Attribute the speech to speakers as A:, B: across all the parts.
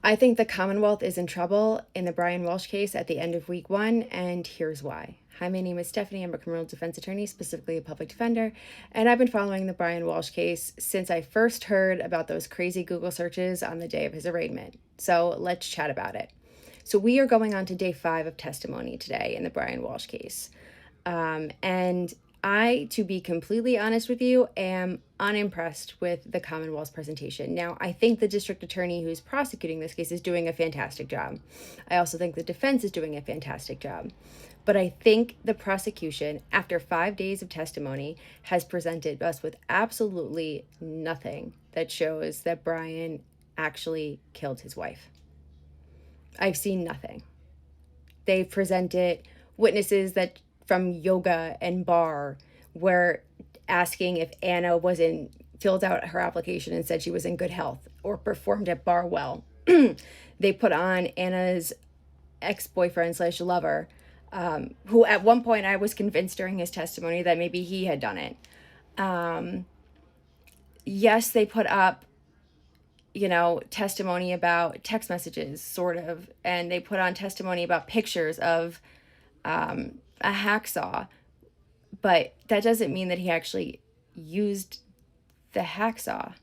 A: I think the Commonwealth is in trouble in the Brian Walshe case at the end of week 1, and here's why. Hi, my name is Stephanie. I'm a criminal defense attorney, specifically a public defender, and I've been following the Brian Walshe case since I first heard about those crazy Google searches on the day of his arraignment. So let's chat about it. So we are going on to day 5 of testimony today in the Brian Walshe case. And I, to be completely honest with you, am unimpressed with the Commonwealth's presentation. Now, I think the district attorney who's prosecuting this case is doing a fantastic job. I also think the defense is doing a fantastic job. But I think the prosecution, after 5 days of testimony, has presented us with absolutely nothing that shows that Brian actually killed his wife. I've seen nothing. They've presented witnesses that from yoga and bar were asking if Anna filled out her application and said she was in good health or performed at bar well. They put on Anna's ex-boyfriend / lover, who at one point I was convinced during his testimony that maybe he had done it. Yes, they put up, testimony about text messages, sort of, and they put on testimony about pictures of a hacksaw, but that doesn't mean that he actually used the hacksaw.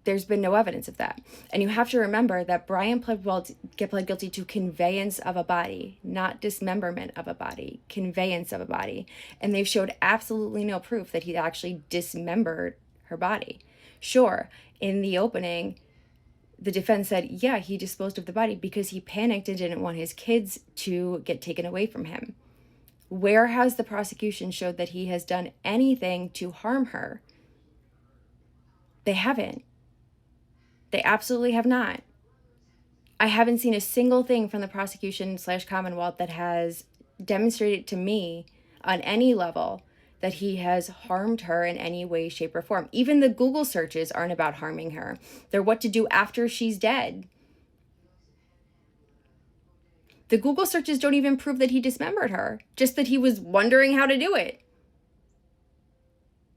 A: There's been no evidence of that. And you have to remember that Brian pled guilty to conveyance of a body, not dismemberment of a body, conveyance of a body. And they've showed absolutely no proof that he actually dismembered her body. Sure, in the opening, the defense said, yeah, he disposed of the body because he panicked and didn't want his kids to get taken away from him. Where has the prosecution showed that he has done anything to harm her? They haven't. They absolutely have not. I haven't seen a single thing from the prosecution / Commonwealth that has demonstrated to me on any level that he has harmed her in any way, shape, or form. Even the Google searches aren't about harming her. They're what to do after she's dead. The Google searches don't even prove that he dismembered her, just that he was wondering how to do it.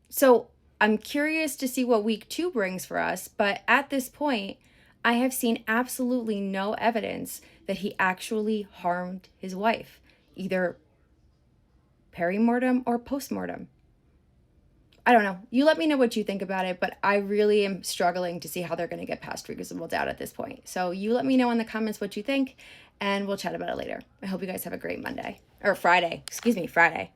A: So I'm curious to see what week 2 brings for us, but at this point, I have seen absolutely no evidence that he actually harmed his wife, either perimortem or postmortem. I don't know. You let me know what you think about it, but I really am struggling to see how they're going to get past reasonable doubt at this point. So you let me know in the comments what you think, and we'll chat about it later. I hope you guys have a great Friday.